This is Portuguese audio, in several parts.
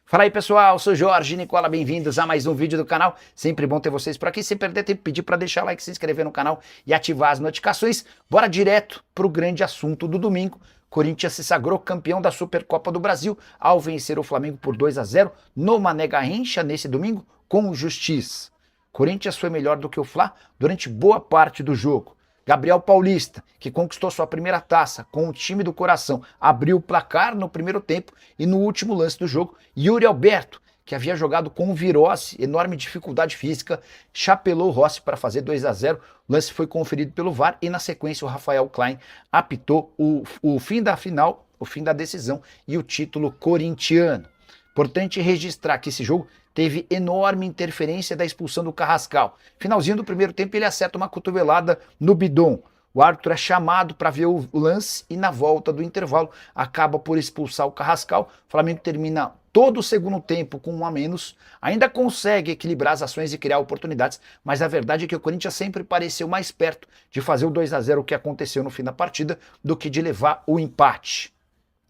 Fala aí pessoal, sou Jorge Nicola, bem-vindos a mais um vídeo do canal. Sempre bom ter vocês por aqui. Sem perder tempo, pedir para deixar o like, se inscrever no canal e ativar as notificações. Bora direto pro grande assunto do domingo. Corinthians se sagrou campeão da Supercopa do Brasil ao vencer o Flamengo por 2-0 no Mané Garrincha nesse domingo com justiça. Corinthians foi melhor do que o Fla durante boa parte do jogo. Gabriel Paulista, que conquistou sua primeira taça com o time do coração, abriu o placar no primeiro tempo e no último lance do jogo, Yuri Alberto, que havia jogado com o Virossi, enorme dificuldade física, chapelou o Rossi para fazer 2-0. O lance foi conferido pelo VAR e na sequência o Rafael Klein apitou o fim da final, o fim da decisão e o título corintiano. Importante registrar que esse jogo teve enorme interferência da expulsão do Carrascal. Finalzinho do primeiro tempo ele acerta uma cotovelada no bidon. O árbitro é chamado para ver o lance e na volta do intervalo acaba por expulsar o Carrascal. O Flamengo termina todo o segundo tempo com 1 a menos, ainda consegue equilibrar as ações e criar oportunidades, mas a verdade é que o Corinthians sempre pareceu mais perto de fazer o 2-0 que aconteceu no fim da partida do que de levar o empate.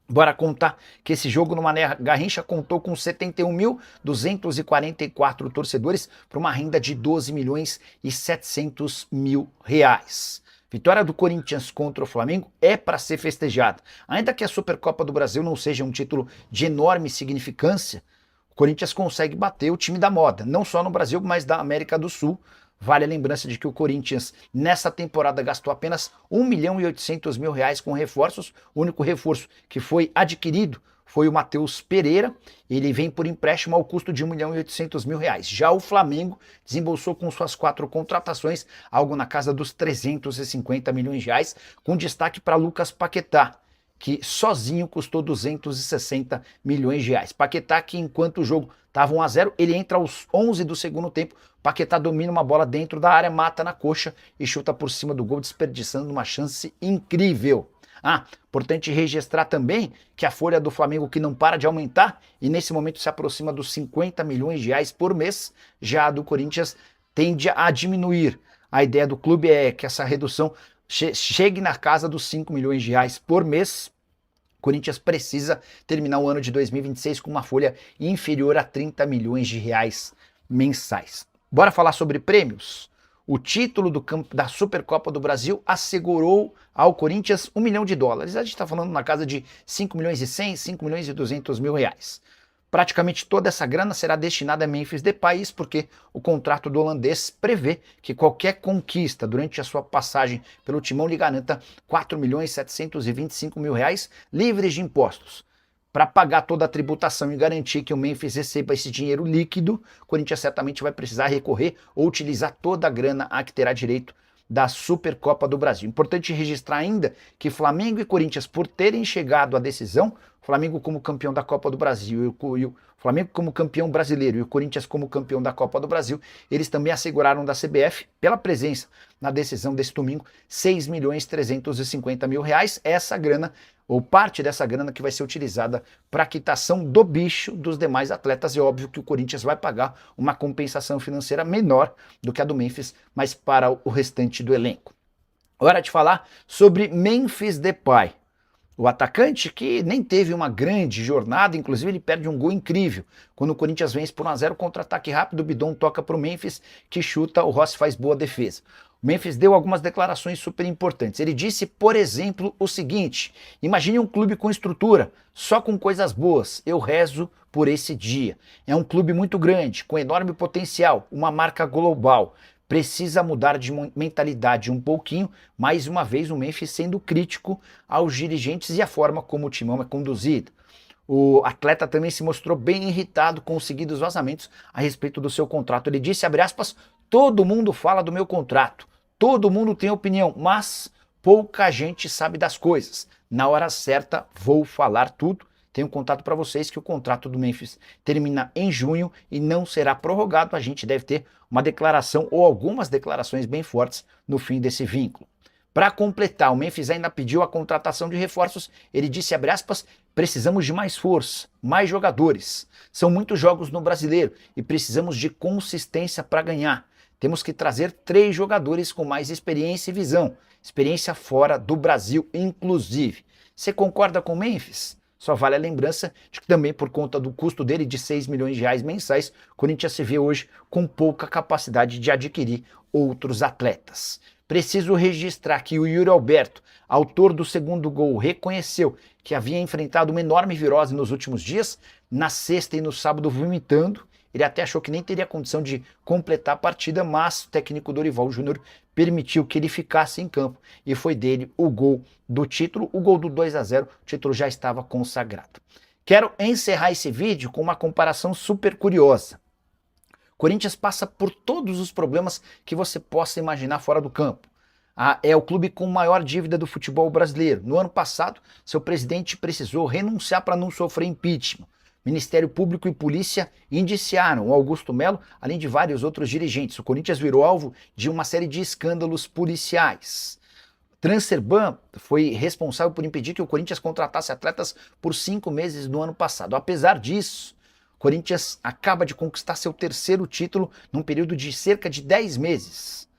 Bora contar que esse jogo no Mané Garrincha contou com 71.244 torcedores para uma renda de 12.700.000 reais. Vitória do Corinthians contra o Flamengo é para ser festejada. Ainda que a Supercopa do Brasil não seja um título de enorme significância, o Corinthians consegue bater o time da moda, não só no Brasil, mas da América do Sul. Vale a lembrança de que o Corinthians, nessa temporada, gastou apenas 1.800.000 reais com reforços. O único reforço que foi adquirido foi o Matheus Pereira. Ele vem por empréstimo ao custo de 1.800.000 reais. Já o Flamengo desembolsou com suas 4 contratações algo na casa dos 350 milhões de reais, com destaque para Lucas Paquetá, que sozinho custou 260 milhões de reais. Paquetá, que enquanto o jogo estava 1-0, ele entra aos 11 do segundo tempo. Paquetá domina uma bola dentro da área, mata na coxa e chuta por cima do gol, desperdiçando uma chance incrível. Importante registrar também que a folha do Flamengo, que não para de aumentar e nesse momento se aproxima dos 50 milhões de reais por mês, já a do Corinthians tende a diminuir. A ideia do clube é que essa redução chegue na casa dos 5 milhões de reais por mês. O Corinthians precisa terminar o ano de 2026 com uma folha inferior a 30 milhões de reais mensais. Bora falar sobre prêmios? O título da Supercopa do Brasil assegurou ao Corinthians $1 milhão. A gente está falando na casa de 5.100.000, 5.200.000 reais. Praticamente toda essa grana será destinada a Memphis Depay, porque o contrato do holandês prevê que qualquer conquista durante a sua passagem pelo timão lhe garanta 4.725.000 reais livres de impostos. Para pagar toda a tributação e garantir que o Memphis receba esse dinheiro líquido, o Corinthians certamente vai precisar recorrer ou utilizar toda a grana a que terá direito da Supercopa do Brasil. Importante registrar ainda que Flamengo e Corinthians, por terem chegado à decisão, Flamengo como campeão da Copa do Brasil e o Flamengo como campeão brasileiro e o Corinthians como campeão da Copa do Brasil, eles também asseguraram da CBF, pela presença na decisão desse domingo, 6.350.000 reais. Essa grana, ou parte dessa grana, que vai ser utilizada para a quitação do bicho dos demais atletas. É óbvio que o Corinthians vai pagar uma compensação financeira menor do que a do Memphis, mas para o restante do elenco. Hora de falar sobre Memphis Depay. O atacante que nem teve uma grande jornada, inclusive ele perde um gol incrível. Quando o Corinthians vence por 1-0, contra-ataque rápido, o Bidon toca para o Memphis, que chuta, o Rossi faz boa defesa. O Memphis deu algumas declarações super importantes. Ele disse, por exemplo, o seguinte: imagine um clube com estrutura, só com coisas boas, eu rezo por esse dia. É um clube muito grande, com enorme potencial, uma marca global. Precisa mudar de mentalidade um pouquinho, mais uma vez o Memphis sendo crítico aos dirigentes e a forma como o timão é conduzido. O atleta também se mostrou bem irritado com os seguidos vazamentos a respeito do seu contrato. Ele disse, abre aspas, todo mundo fala do meu contrato, todo mundo tem opinião, mas pouca gente sabe das coisas. Na hora certa vou falar tudo. Tenho contato para vocês que o contrato do Memphis termina em junho e não será prorrogado. A gente deve ter uma declaração ou algumas declarações bem fortes no fim desse vínculo. Para completar, o Memphis ainda pediu a contratação de reforços. Ele disse, abre aspas, precisamos de mais força, mais jogadores. São muitos jogos no Brasileiro e precisamos de consistência para ganhar. Temos que trazer 3 jogadores com mais experiência e visão. Experiência fora do Brasil, inclusive. Você concorda com o Memphis? Só vale a lembrança de que também por conta do custo dele de 6 milhões de reais mensais, o Corinthians se vê hoje com pouca capacidade de adquirir outros atletas. Preciso registrar que o Yuri Alberto, autor do segundo gol, reconheceu que havia enfrentado uma enorme virose nos últimos dias, na sexta e no sábado vomitando. Ele até achou que nem teria condição de completar a partida, mas o técnico Dorival Júnior permitiu que ele ficasse em campo e foi dele o gol do título, o gol do 2-0, o título já estava consagrado. Quero encerrar esse vídeo com uma comparação super curiosa. O Corinthians passa por todos os problemas que você possa imaginar fora do campo. É o clube com maior dívida do futebol brasileiro. No ano passado, seu presidente precisou renunciar para não sofrer impeachment. Ministério Público e Polícia indiciaram o Augusto Melo, além de vários outros dirigentes. O Corinthians virou alvo de uma série de escândalos policiais. Transferban foi responsável por impedir que o Corinthians contratasse atletas por 5 meses no ano passado. Apesar disso, o Corinthians acaba de conquistar seu terceiro título num período de cerca de 10 meses.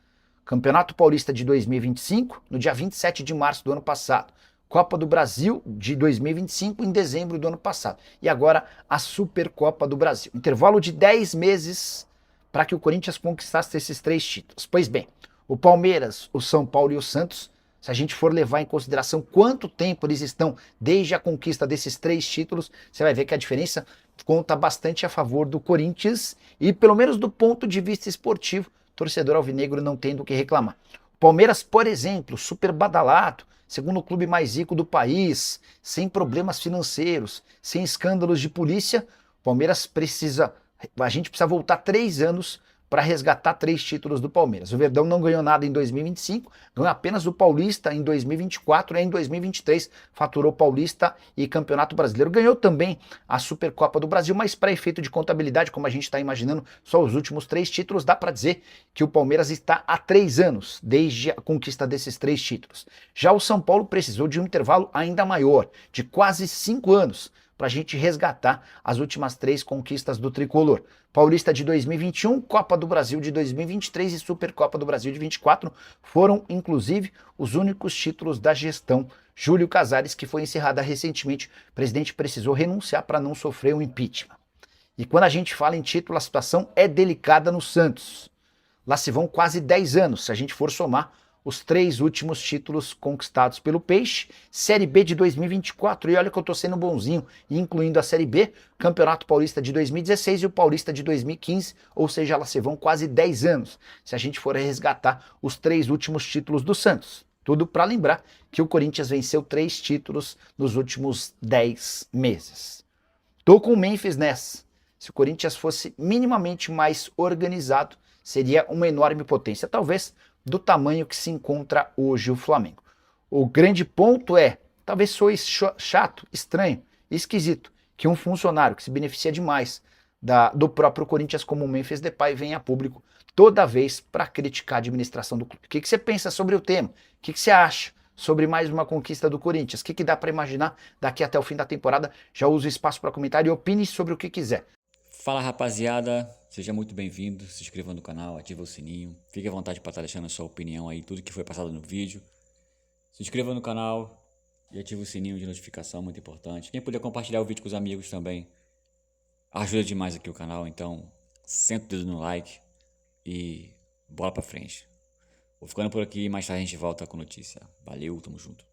Campeonato Paulista de 2025, no dia 27 de março do ano passado. Copa do Brasil de 2025 em dezembro do ano passado. E agora a Supercopa do Brasil. Intervalo de 10 meses para que o Corinthians conquistasse esses 3 títulos. Pois bem, o Palmeiras, o São Paulo e o Santos, se a gente for levar em consideração quanto tempo eles estão desde a conquista desses 3 títulos, você vai ver que a diferença conta bastante a favor do Corinthians e pelo menos do ponto de vista esportivo, torcedor alvinegro não tendo o que reclamar. O Palmeiras, por exemplo, super badalado, segundo o clube mais rico do país, sem problemas financeiros, sem escândalos de polícia, a gente precisa voltar 3 anos para resgatar 3 títulos do Palmeiras. O Verdão não ganhou nada em 2025, ganhou apenas o Paulista em 2024 e em 2023 faturou Paulista e Campeonato Brasileiro. Ganhou também a Supercopa do Brasil, mas para efeito de contabilidade, como a gente está imaginando, só os últimos 3 títulos, dá para dizer que o Palmeiras está há 3 anos desde a conquista desses 3 títulos. Já o São Paulo precisou de um intervalo ainda maior, de quase 5 anos, para a gente resgatar as últimas 3 conquistas do tricolor. Paulista de 2021, Copa do Brasil de 2023 e Supercopa do Brasil de 24 foram, inclusive, os únicos títulos da gestão Júlio Casares, que foi encerrada recentemente. O presidente precisou renunciar para não sofrer um impeachment. E quando a gente fala em título, a situação é delicada no Santos. Lá se vão quase 10 anos, se a gente for somar os 3 últimos títulos conquistados pelo Peixe, Série B de 2024, e olha que eu tô sendo bonzinho, incluindo a Série B, Campeonato Paulista de 2016 e o Paulista de 2015, ou seja, lá se vão quase 10 anos, se a gente for resgatar os 3 últimos títulos do Santos. Tudo para lembrar que o Corinthians venceu 3 títulos nos últimos 10 meses. Tô com o Memphis nessa. Se o Corinthians fosse minimamente mais organizado, seria uma enorme potência, talvez do tamanho que se encontra hoje o Flamengo. O grande ponto é, talvez soe chato, estranho, esquisito, que um funcionário que se beneficia demais do próprio Corinthians como o Memphis Depay venha a público toda vez para criticar a administração do clube. O que você pensa sobre o tema? O que você acha sobre mais uma conquista do Corinthians? O que dá para imaginar daqui até o fim da temporada? Já uso o espaço para comentário e opine sobre o que quiser. Fala rapaziada, seja muito bem-vindo, se inscreva no canal, ativa o sininho, fique à vontade para estar deixando a sua opinião aí, tudo que foi passado no vídeo. Se inscreva no canal e ative o sininho de notificação, muito importante. Quem puder compartilhar o vídeo com os amigos também, ajuda demais aqui o canal, então senta o dedo no like e bola pra frente. Vou ficando por aqui e mais tarde a gente volta com notícia. Valeu, tamo junto.